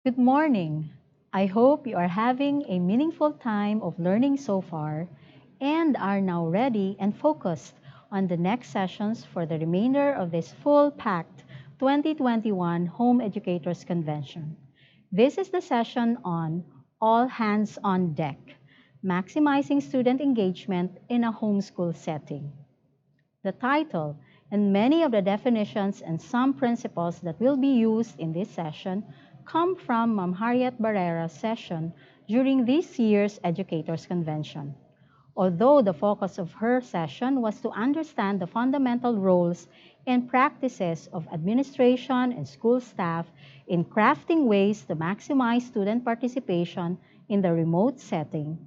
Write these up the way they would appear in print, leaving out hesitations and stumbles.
Good morning. I hope you are having a meaningful time of learning so far and are now ready and focused on the next sessions for the remainder of this full-packed 2021 Home Educators Convention. This is the session on All Hands on Deck, maximizing student engagement in a homeschool setting. The title and many of the definitions and some principles that will be used in this session come from Ma'am Harriet Barrera's session during this year's Educators Convention. Although the focus of her session was to understand the fundamental roles and practices of administration and school staff in crafting ways to maximize student participation in the remote setting,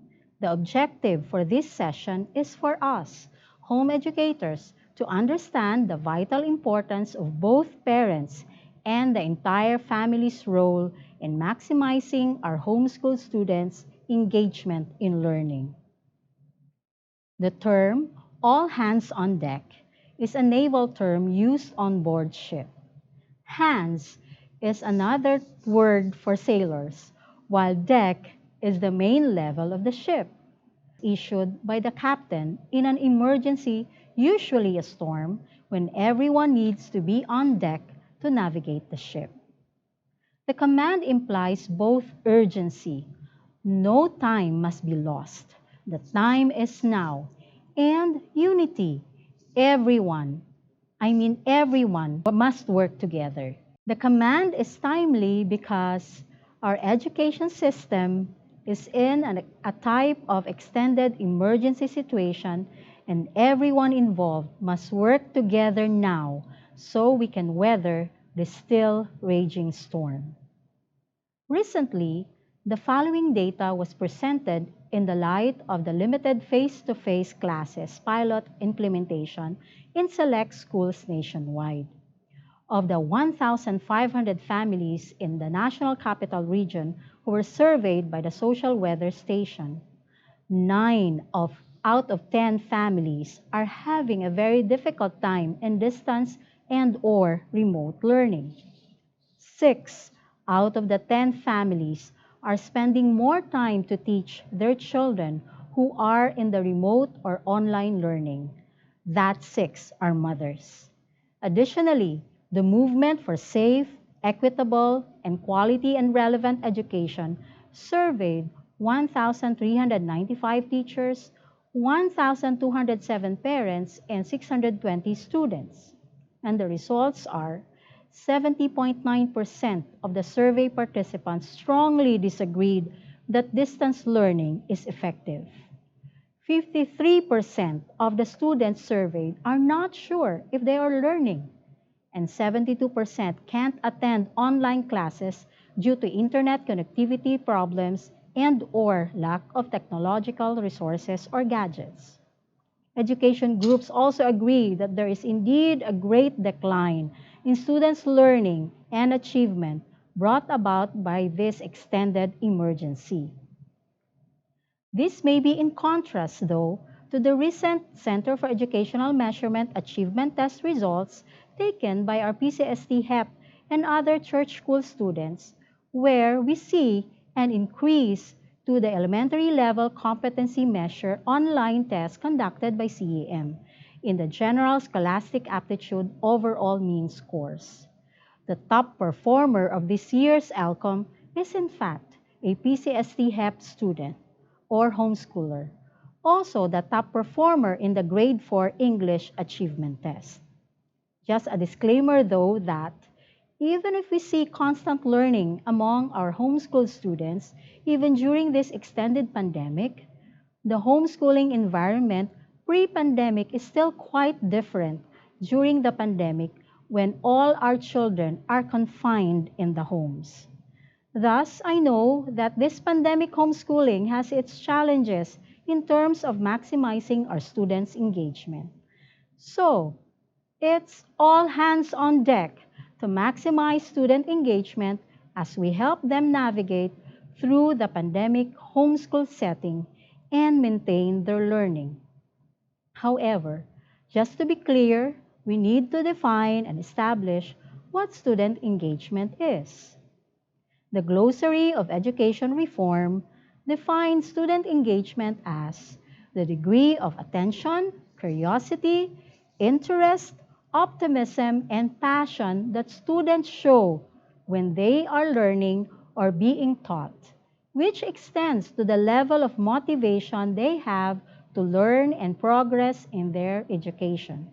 the objective for this session is for us, home educators, to understand the vital importance of both parents and the entire family's role in maximizing our homeschool students' engagement in learning. The term all hands on deck is a naval term used on board ship. Hands is another word for sailors, while deck is the main level of the ship, issued by the captain in an emergency, usually a storm, when everyone needs to be on deck to navigate the ship. The command implies both urgency, no time must be lost, the time is now, and unity, everyone must work together. The command is timely because our education system is in a type of extended emergency situation and everyone involved must work together now so we can weather the still raging storm. Recently, the following data was presented in the light of the limited face-to-face classes pilot implementation in select schools nationwide. Of the 1,500 families in the National Capital Region who were surveyed by the Social Weather Station, 9 out of 10 families are having a very difficult time in distance and/or remote learning. 6 out of the 10 families are spending more time to teach their children who are in the remote or online learning. That 6 are mothers. Additionally, the movement for safe, equitable, and quality and relevant education surveyed 1,395 teachers, 1,207 parents, and 620 students. And the results are 70.9% of the survey participants strongly disagreed that distance learning is effective. 53% of the students surveyed are not sure if they are learning, and 72% can't attend online classes due to internet connectivity problems and/or lack of technological resources or gadgets. Education groups also agree that there is indeed a great decline in students' learning and achievement brought about by this extended emergency. This may be in contrast, though, to the recent Center for Educational Measurement Achievement Test results taken by our PCST HEP and other church school students, where we see an increase to the elementary level competency measure online test conducted by CEM in the General Scholastic Aptitude Overall Mean Scores. The top performer of this year's ALCOM is in fact a PCST HEP student or homeschooler, also the top performer in the Grade 4 English Achievement Test. Just a disclaimer though that even if we see constant learning among our homeschool students, even during this extended pandemic, the homeschooling environment pre-pandemic is still quite different during the pandemic when all our children are confined in the homes. Thus, I know that this pandemic homeschooling has its challenges in terms of maximizing our students' engagement. So, it's all hands on deck to maximize student engagement as we help them navigate through the pandemic homeschool setting and maintain their learning. However, just to be clear, we need to define and establish what student engagement is. The Glossary of Education Reform defines student engagement as the degree of attention, curiosity, interest, optimism, and passion that students show when they are learning or being taught, which extends to the level of motivation they have to learn and progress in their education.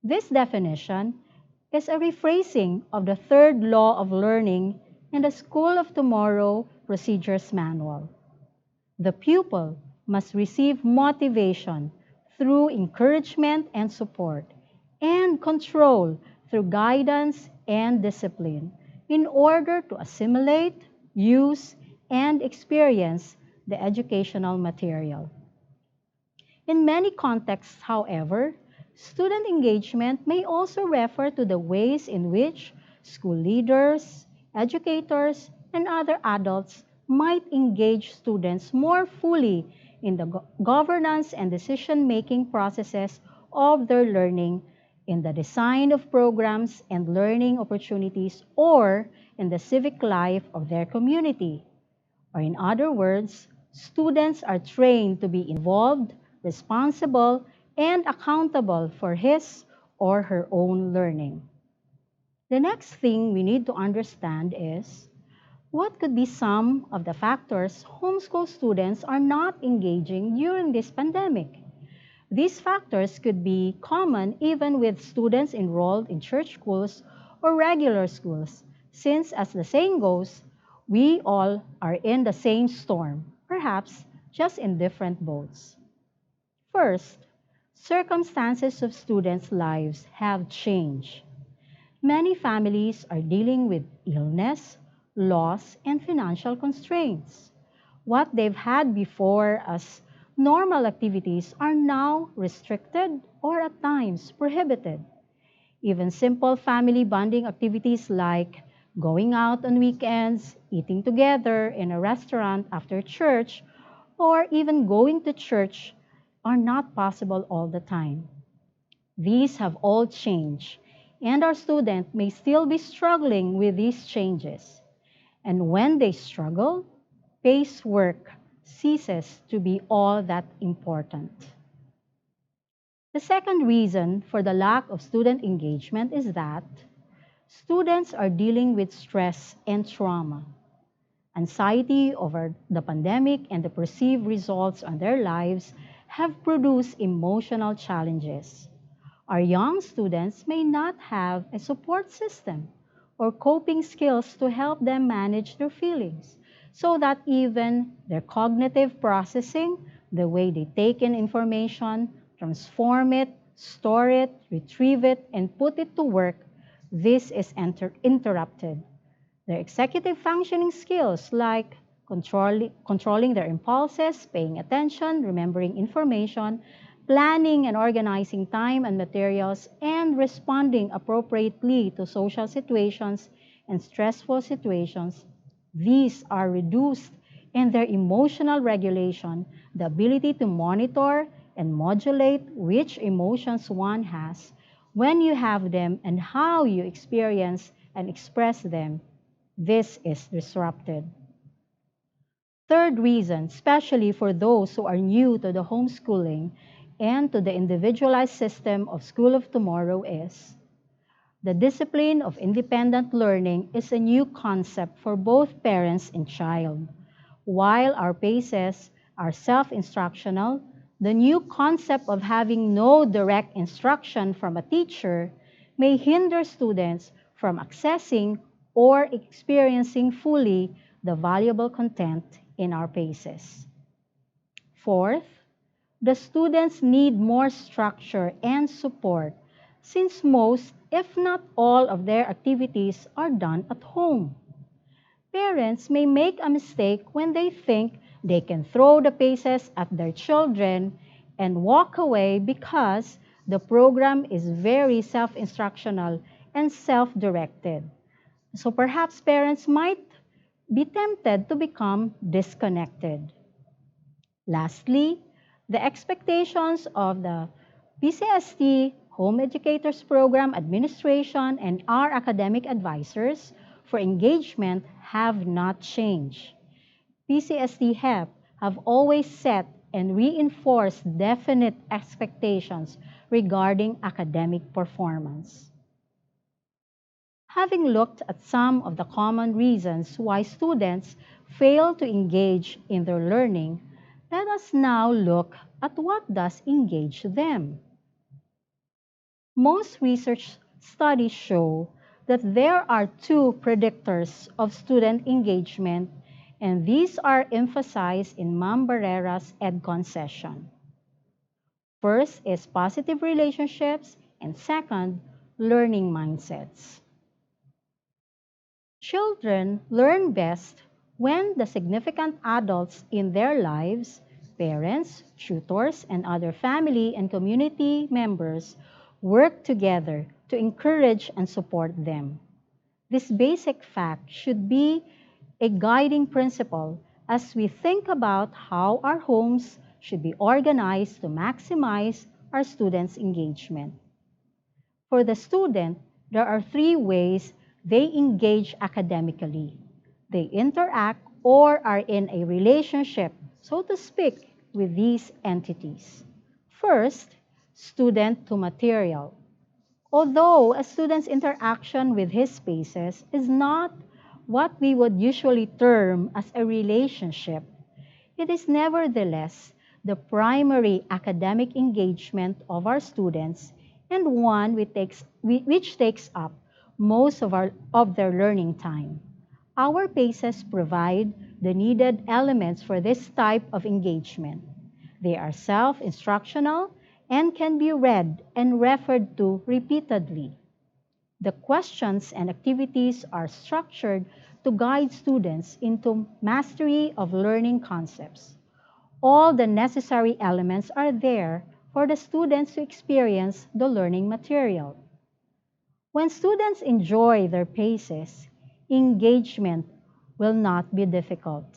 This definition is a rephrasing of the third law of learning in the School of Tomorrow Procedures Manual. The pupil must receive motivation through encouragement and support, and control through guidance and discipline in order to assimilate, use, and experience the educational material. In many contexts, however, student engagement may also refer to the ways in which school leaders, educators, and other adults might engage students more fully in the governance and decision-making processes of their learning, in the design of programs and learning opportunities, or in the civic life of their community. Or in other words, students are trained to be involved, responsible, and accountable for his or her own learning. The next thing we need to understand is what could be some of the factors homeschool students are not engaging during this pandemic. These factors could be common even with students enrolled in church schools or regular schools, since, as the saying goes, we all are in the same storm, perhaps just in different boats. First, circumstances of students' lives have changed. Many families are dealing with illness, loss, and financial constraints. What they've had before as normal activities are now restricted or at times prohibited. Even simple family bonding activities like going out on weekends, eating together in a restaurant after church, or even going to church are not possible all the time. These have all changed, and our student may still be struggling with these changes. And when they struggle, pace work ceases to be all that important. The second reason for the lack of student engagement is that students are dealing with stress and trauma. Anxiety over the pandemic and the perceived results on their lives have produced emotional challenges. Our young students may not have a support system or coping skills to help them manage their feelings, so that even their cognitive processing, the way they take in information, transform it, store it, retrieve it, and put it to work, this is interrupted. Their executive functioning skills like controlling their impulses, paying attention, remembering information, planning and organizing time and materials, and responding appropriately to social situations and stressful situations, these are reduced, and their emotional regulation, the ability to monitor and modulate which emotions one has, when you have them, and how you experience and express them, this is disrupted. Third reason, especially for those who are new to the homeschooling and to the individualized system of School of Tomorrow, is the discipline of independent learning is a new concept for both parents and child. While our paces are self-instructional, the new concept of having no direct instruction from a teacher may hinder students from accessing or experiencing fully the valuable content in our paces. Fourth, the students need more structure and support since most, if not all, of their activities are done at home. Parents may make a mistake when they think they can throw the paces at their children and walk away because the program is very self-instructional and self-directed. So perhaps parents might be tempted to become disconnected. Lastly, the expectations of the PCST, Home Educators Program Administration, and our academic advisors for engagement have not changed. PCSD HEP have always set and reinforced definite expectations regarding academic performance. Having looked at some of the common reasons why students fail to engage in their learning, let us now look at what does engage them. Most research studies show that there are two predictors of student engagement, and these are emphasized in Ma'am Barrera's HedCon session. First is positive relationships, and second, learning mindsets. Children learn best when the significant adults in their lives, parents, tutors, and other family and community members, work together to encourage and support them. This basic fact should be a guiding principle as we think about how our homes should be organized to maximize our students' engagement. For the student, there are three ways they engage academically. They interact or are in a relationship, so to speak, with these entities. First, student to material. Although a student's interaction with his spaces is not what we would usually term as a relationship, it is nevertheless the primary academic engagement of our students and one which takes up most of their learning time. Our PACEs provide the needed elements for this type of engagement. They are self-instructional and can be read and referred to repeatedly. The questions and activities are structured to guide students into mastery of learning concepts. All the necessary elements are there for the students to experience the learning material. When students enjoy their paces, engagement will not be difficult.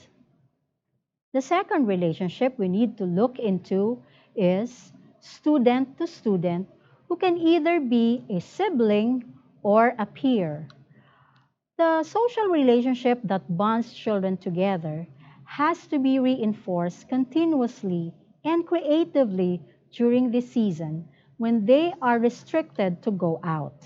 The second relationship we need to look into is student to student, who can either be a sibling or a peer. The social relationship that bonds children together has to be reinforced continuously and creatively during this season when they are restricted to go out.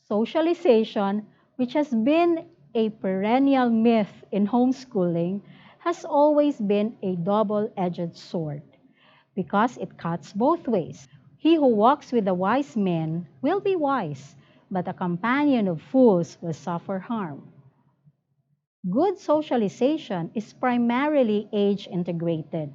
Socialization, which has been a perennial myth in homeschooling, has always been a double-edged sword because it cuts both ways. He who walks with the wise men will be wise, but a companion of fools will suffer harm. Good socialization is primarily age integrated.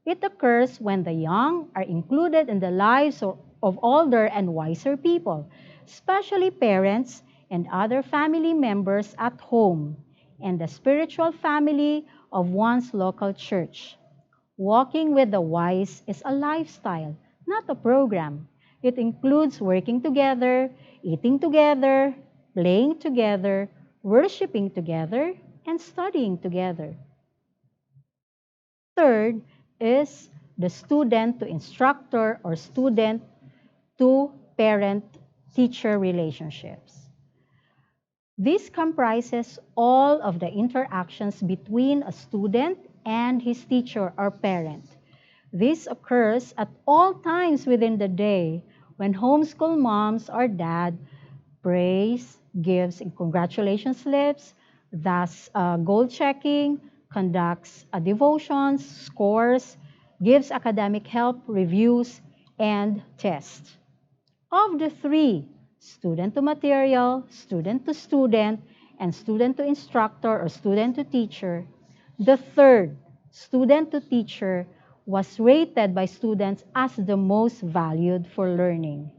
It occurs when the young are included in the lives of older and wiser people, especially parents and other family members at home, and the spiritual family of one's local church. Walking with the wise is a lifestyle, not a program. It includes working together, eating together, playing together, worshiping together, and studying together. Third is the student to instructor or student to parent teacher relationships. This comprises all of the interactions between a student and his teacher or parent. This occurs at all times within the day when homeschool moms or dad prays, gives congratulation slips, thus goal checking, conducts devotions, scores, gives academic help, reviews, and tests. Of the three, student to material, student to student, and student to instructor or student to teacher, the third, student to teacher, was rated by students as the most valued for learning.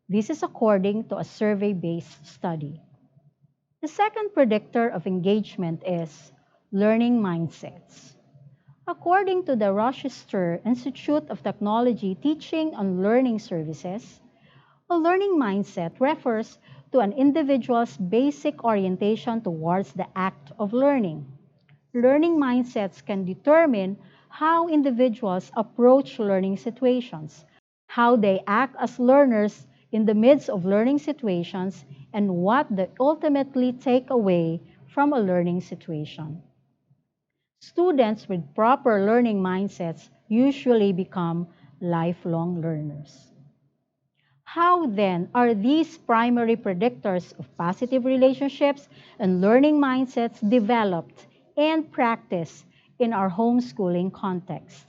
This is according to a survey-based study. The second predictor of engagement is learning mindsets. According to the Rochester Institute of Technology Teaching and Learning Services, a learning mindset refers to an individual's basic orientation towards the act of learning. Learning mindsets can determine how individuals approach learning situations, how they act as learners, in the midst of learning situations and what they ultimately take away from a learning situation. Students with proper learning mindsets usually become lifelong learners. How then are these primary predictors of positive relationships and learning mindsets developed and practiced in our homeschooling context?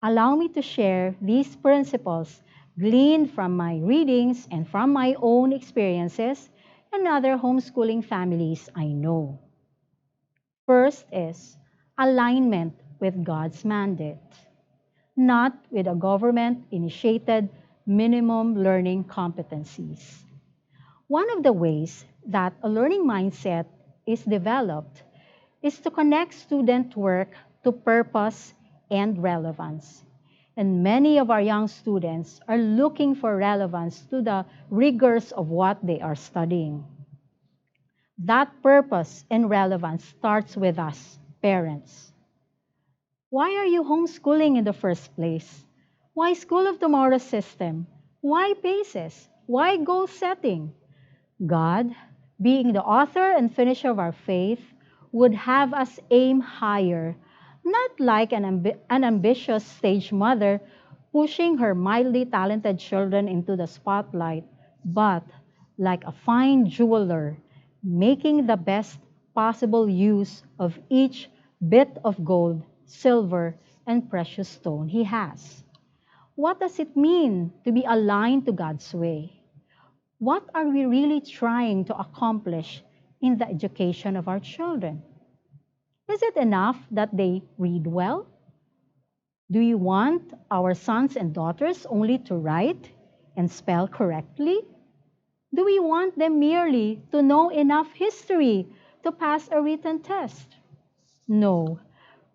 Allow me to share these principles gleaned from my readings and from my own experiences and other homeschooling families I know. First is alignment with God's mandate, not with a government-initiated minimum learning competencies. One of the ways that a learning mindset is developed is to connect student work to purpose and relevance. And many of our young students are looking for relevance to the rigors of what they are studying. That purpose and relevance starts with us, parents. Why are you homeschooling in the first place? Why School of Tomorrow system? Why PACES? Why goal setting? God, being the author and finisher of our faith, would have us aim higher, not like an ambitious stage mother pushing her mildly talented children into the spotlight, but like a fine jeweler making the best possible use of each bit of gold, silver, and precious stone he has. What does it mean to be aligned to God's way? What are we really trying to accomplish in the education of our children? Is it enough that they read well? Do you want our sons and daughters only to write and spell correctly? Do we want them merely to know enough history to pass a written test? No,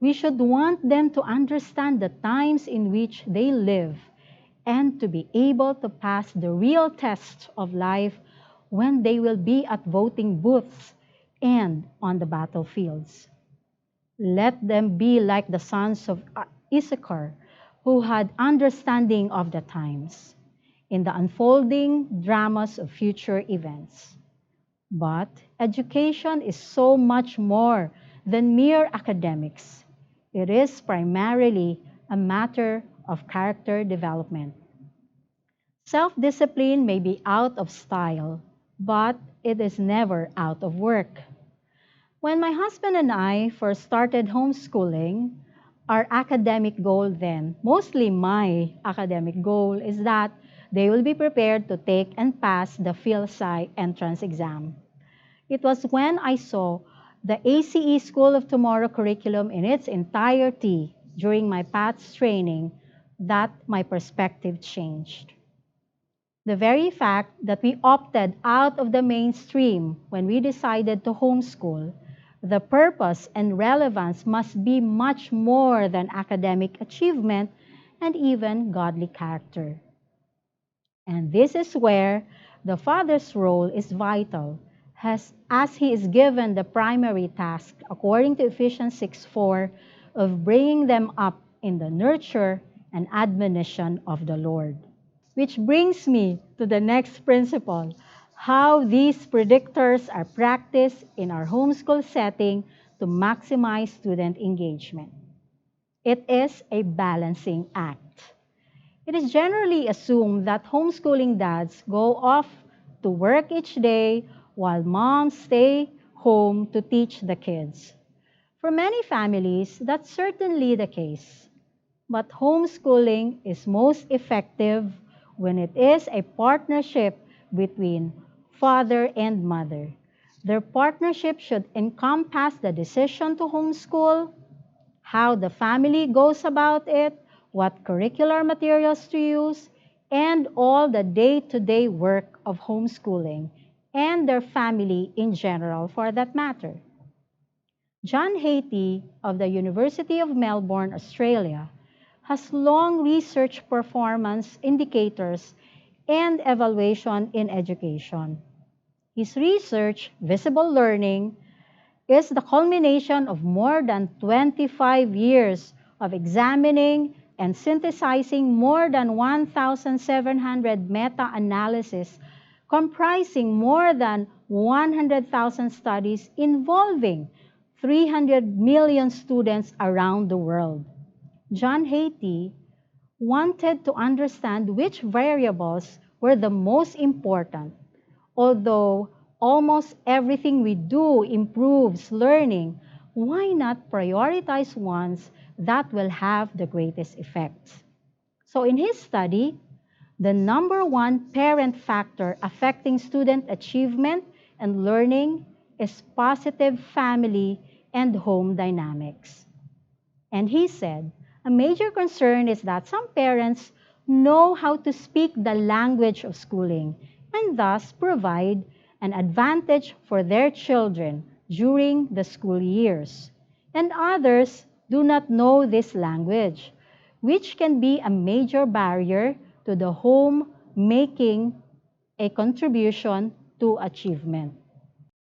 we should want them to understand the times in which they live and to be able to pass the real test of life when they will be at voting booths and on the battlefields. Let them be like the sons of Issachar, who had understanding of the times in the unfolding dramas of future events. But education is so much more than mere academics. It is primarily a matter of character development. Self-discipline may be out of style, but it is never out of work. When my husband and I first started homeschooling, our academic goal then, mostly my academic goal, is that they will be prepared to take and pass the PhilSci entrance exam. It was when I saw the ACE School of Tomorrow curriculum in its entirety during my PATS training that my perspective changed. The very fact that we opted out of the mainstream when we decided to homeschool, the purpose and relevance must be much more than academic achievement and even godly character. And this is where the father's role is vital, as he is given the primary task, according to Ephesians 6:4, of bringing them up in the nurture and admonition of the Lord. Which brings me to the next principle, how these predictors are practiced in our homeschool setting to maximize student engagement. It is a balancing act. It is generally assumed that homeschooling dads go off to work each day while moms stay home to teach the kids. For many families, that's certainly the case. But homeschooling is most effective when it is a partnership between father and mother. Their partnership should encompass the decision to homeschool, how the family goes about it, what curricular materials to use, and all the day-to-day work of homeschooling and their family in general for that matter. John Hatie of the University of Melbourne, Australia, has long researched performance indicators and evaluation in education. His research, Visible Learning, is the culmination of more than 25 years of examining, and synthesizing more than 1,700 meta-analyses comprising more than 100,000 studies involving 300 million students around the world. John Hatie wanted to understand which variables were the most important. Although almost everything we do improves learning, why not prioritize ones that will have the greatest effects? So in his study, the number one parent factor affecting student achievement and learning is positive family and home dynamics. And he said, a major concern is that some parents know how to speak the language of schooling and thus provide an advantage for their children during the school years. And others do not know this language, which can be a major barrier to the home making a contribution to achievement.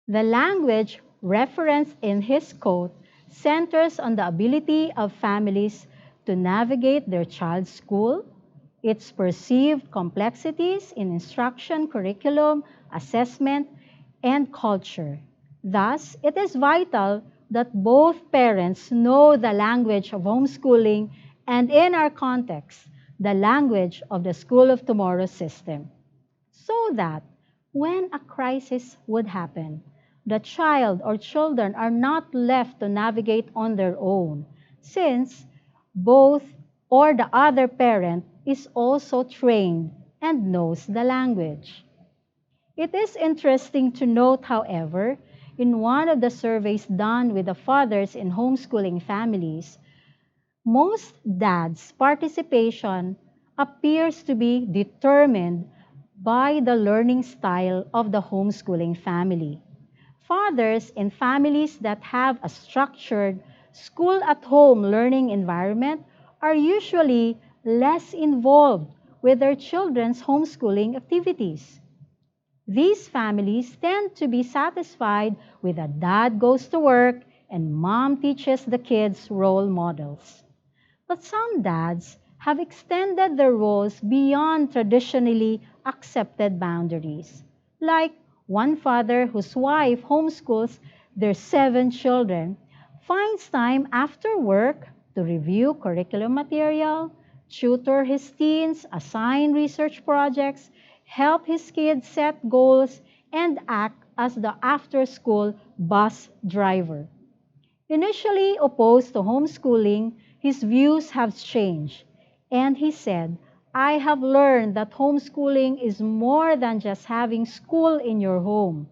The language referenced in his quote centers on the ability of families to navigate their child's school, its perceived complexities in instruction, curriculum, assessment, and culture. Thus, it is vital that both parents know the language of homeschooling and, in our context, the language of the School of Tomorrow system, so that when a crisis would happen, the child or children are not left to navigate on their own, since both or the other parent is also trained and knows the language. It is interesting to note, however, in one of the surveys done with the fathers in homeschooling families, most dads' participation appears to be determined by the learning style of the homeschooling family. Fathers in families that have a structured school-at-home learning environment are usually less involved with their children's homeschooling activities. These families tend to be satisfied with a dad goes to work and mom teaches the kids role models. But some dads have extended their roles beyond traditionally accepted boundaries. Like one father whose wife homeschools their 7 children finds time after work to review curriculum material, tutor his teens, assign research projects, help his kids set goals, and act as the after-school bus driver. Initially opposed to homeschooling, his views have changed, and he said, I have learned that homeschooling is more than just having school in your home.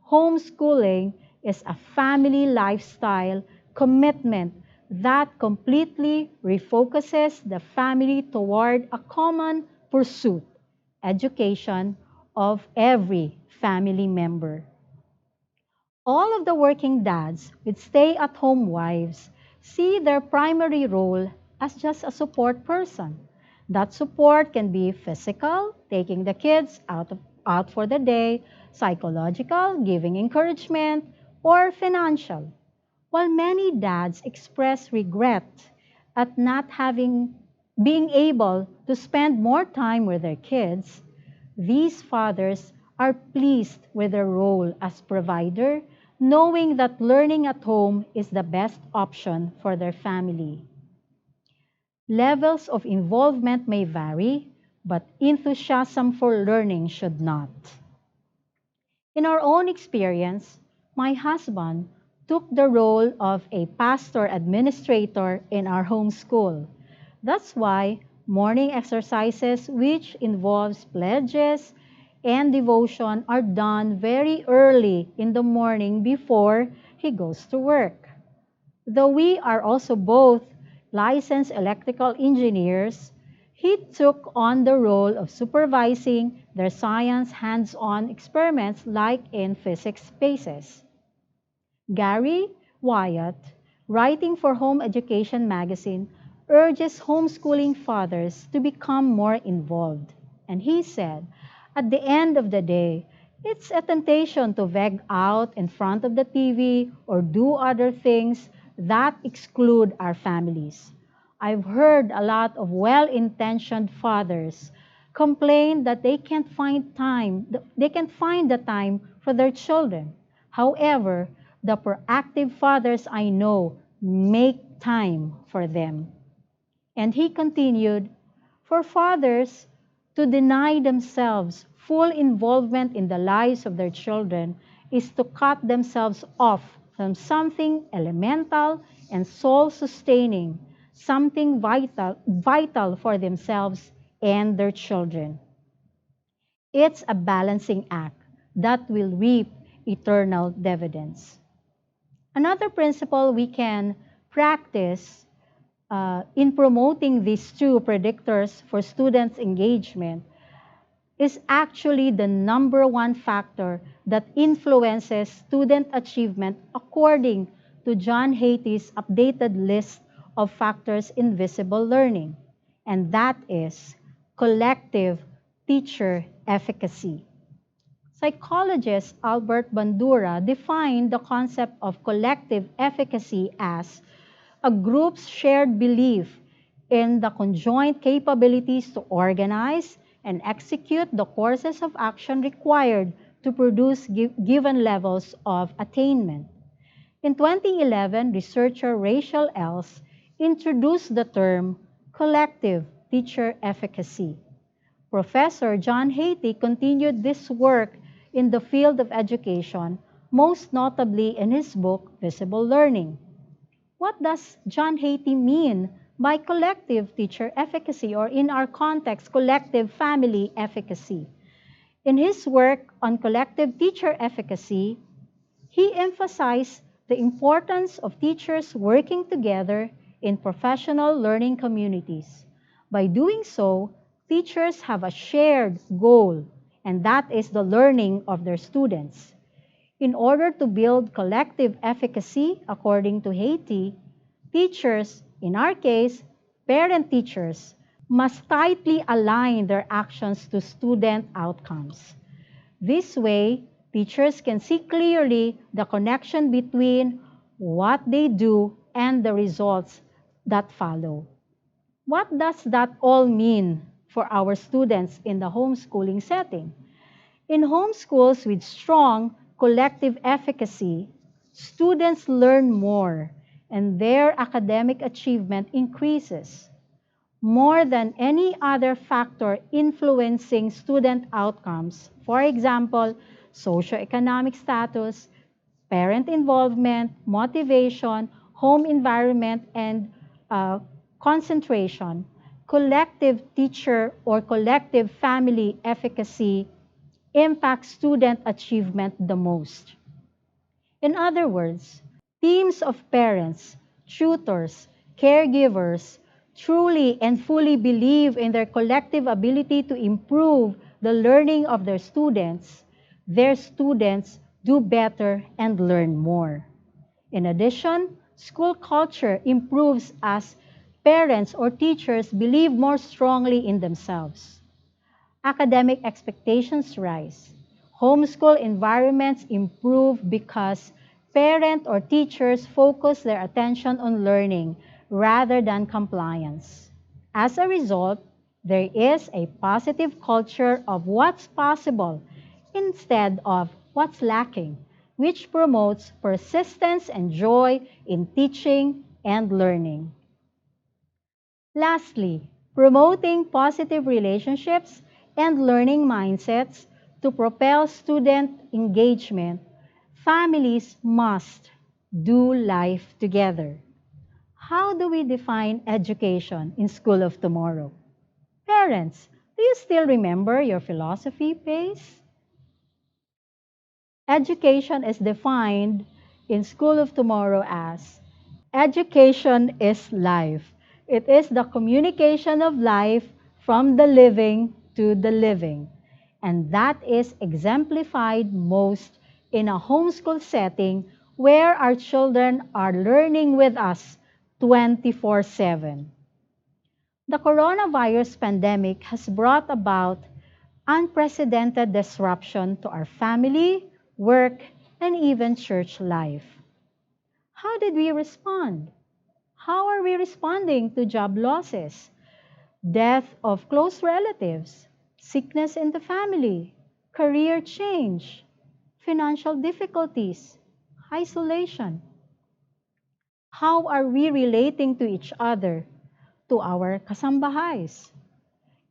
Homeschooling is a family lifestyle commitment that completely refocuses the family toward a common pursuit, education of every family member. All of the working dads with stay-at-home wives see their primary role as just a support person. That support can be physical, taking the kids out for the day, psychological, giving encouragement, or financial. While many dads express regret at not having being able to spend more time with their kids, these fathers are pleased with their role as provider, knowing that learning at home is the best option for their family. Levels of involvement may vary, but enthusiasm for learning should not. In our own experience, my husband took the role of a pastor administrator in our home school. That's why morning exercises, which involves pledges and devotion, are done very early in the morning before he goes to work. Though we are also both licensed electrical engineers, he took on the role of supervising their science hands-on experiments like in physics spaces. Gary Wyatt, writing for Home Education magazine, urges homeschooling fathers to become more involved. And he said, at the end of the day, it's a temptation to veg out in front of the TV or do other things that exclude our families. I've heard a lot of well-intentioned fathers complain that they can't find the time for their children. However, the proactive fathers I know make time for them. And he continued, for fathers to deny themselves full involvement in the lives of their children is to cut themselves off from something elemental and soul-sustaining, something vital for themselves and their children. It's a balancing act that will reap eternal dividends. Another principle we can practice in promoting these two predictors for students' engagement is actually the number one factor that influences student achievement according to John Hattie's updated list of factors in visible learning, and that is collective teacher efficacy. Psychologist Albert Bandura defined the concept of collective efficacy as a group's shared belief in the conjoint capabilities to organize and execute the courses of action required to produce given levels of attainment. In 2011, researcher Rachel Els introduced the term collective teacher efficacy. Professor John Hattie continued this work in the field of education, most notably in his book, Visible Learning. What does John Hattie mean by collective teacher efficacy, or in our context, collective family efficacy? In his work on collective teacher efficacy, he emphasized the importance of teachers working together in professional learning communities. By doing so, teachers have a shared goal, and that is the learning of their students. In order to build collective efficacy, according to Haiti, teachers, in our case, parent teachers, must tightly align their actions to student outcomes. This way, teachers can see clearly the connection between what they do and the results that follow. What does that all mean for our students in the homeschooling setting? In homeschools with strong collective efficacy, students learn more and their academic achievement increases. More than any other factor influencing student outcomes, for example, socioeconomic status, parent involvement, motivation, home environment, and concentration, collective teacher or collective family efficacy impacts student achievement the most. In other words, teams of parents, tutors, caregivers truly and fully believe in their collective ability to improve the learning of their students do better and learn more. In addition, school culture improves as parents or teachers believe more strongly in themselves. Academic expectations rise. Homeschool environments improve because parent or teachers focus their attention on learning rather than compliance. As a result, there is a positive culture of what's possible instead of what's lacking, which promotes persistence and joy in teaching and learning. Lastly, promoting positive relationships and learning mindsets to propel student engagement, families must do life together. How do we define education in School of Tomorrow? Parents, do you still remember your philosophy base? Education is defined in School of Tomorrow as education is life. It is the communication of life from the living to the living. And that is exemplified most in a homeschool setting where our children are learning with us 24/7. The coronavirus pandemic has brought about unprecedented disruption to our family, work, and even church life. How did we respond? How are we responding to job losses, death of close relatives, sickness in the family, career change, financial difficulties, isolation? How are we relating to each other, to our kasambahays?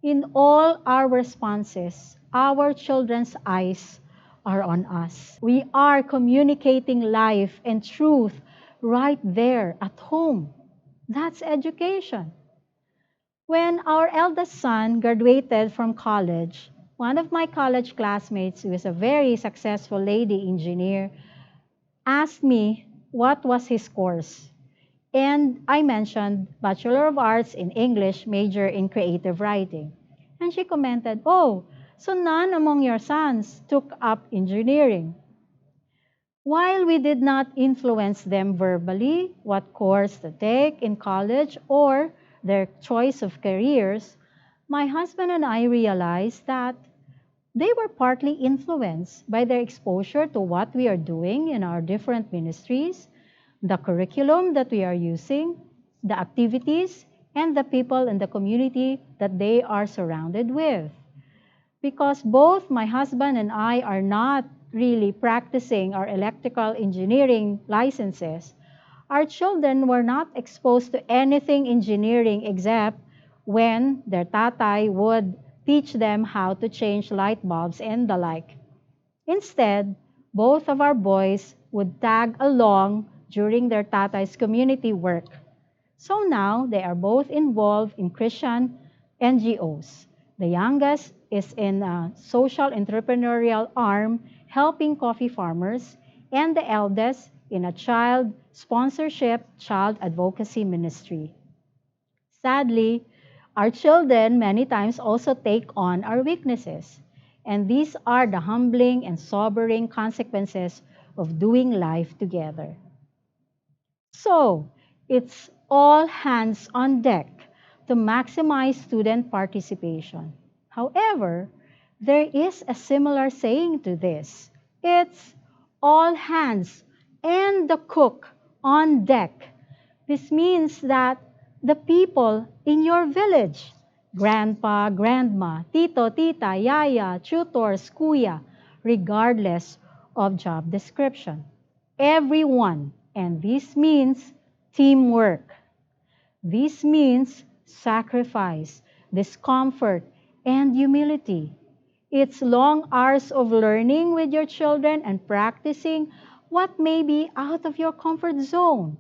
In all our responses, our children's eyes are on us. We are communicating life and truth right there at home. That's education. When our eldest son graduated from college, one of my college classmates, who is a very successful lady engineer, asked me what was his course. And I mentioned Bachelor of Arts in English, major in creative writing. And she commented, "Oh, so none among your sons took up engineering." While we did not influence them verbally what course to take in college or their choice of careers, my husband and I realized that they were partly influenced by their exposure to what we are doing in our different ministries, the curriculum that we are using, the activities, and the people in the community that they are surrounded with. Because both my husband and I are not really practicing our electrical engineering licenses, our children were not exposed to anything engineering except when their tatay would teach them how to change light bulbs and the like. Instead, both of our boys would tag along during their tatay's community work. So now they are both involved in Christian NGOs. The youngest is in a social entrepreneurial arm helping coffee farmers, and the eldest in a child sponsorship child advocacy ministry. Sadly, our children many times also take on our weaknesses. And these are the humbling and sobering consequences of doing life together. So, it's all hands on deck to maximize student participation. However, there is a similar saying to this. It's all hands and the cook on deck. This means that the people in your village, grandpa, grandma, tito, tita, yaya, tutors, kuya, regardless of job description. Everyone, and this means teamwork. This means sacrifice, discomfort, and humility. It's long hours of learning with your children and practicing what may be out of your comfort zone.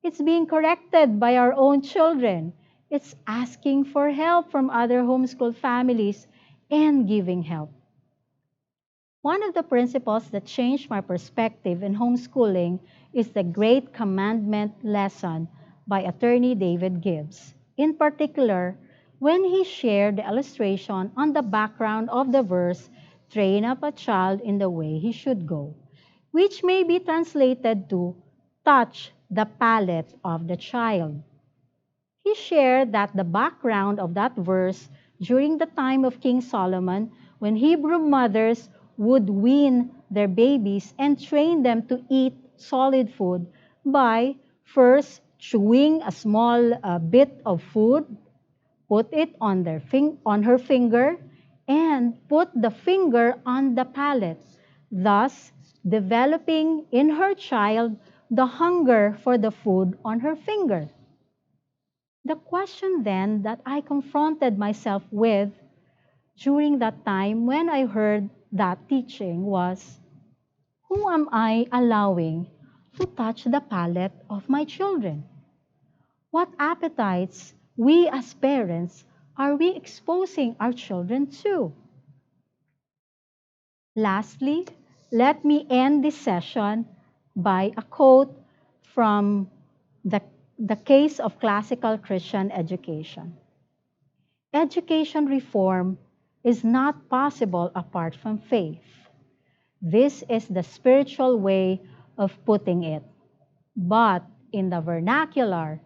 It's being corrected by our own children. It's asking for help from other homeschool families and giving help. One of the principles that changed my perspective in homeschooling is the Great Commandment lesson by attorney David Gibbs. In particular, when he shared the illustration on the background of the verse, "Train up a child in the way he should go," which may be translated to "touch the palate of the child." He shared that the background of that verse during the time of King Solomon, when Hebrew mothers would wean their babies and train them to eat solid food by first chewing a small bit of food, put it on on her finger, and put the finger on the palate, thus developing in her child the hunger for the food on her finger. The question then that I confronted myself with during that time when I heard that teaching was, who am I allowing to touch the palate of my children? What appetites we as parents are we exposing our children to? Lastly, let me end this session by a quote from the, the case of classical Christian education. Education reform is not possible apart from faith. This is the spiritual way of putting it. But in the vernacular,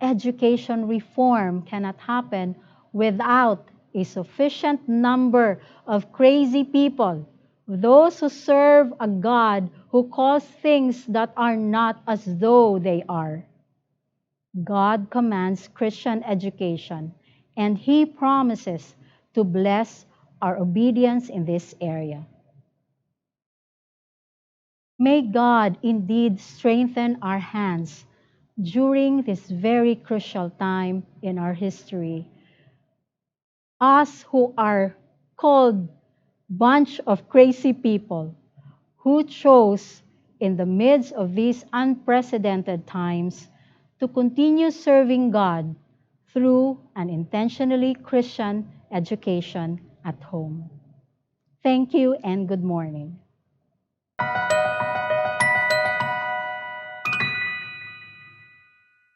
education reform cannot happen without a sufficient number of crazy people, those who serve a God who calls things that are not as though they are. God commands Christian education, and He promises to bless our obedience in this area. May God indeed strengthen our hands during this very crucial time in our history. Us who are called bunch of crazy people who chose in the midst of these unprecedented times to continue serving God through an intentionally Christian education at home. Thank you and good morning.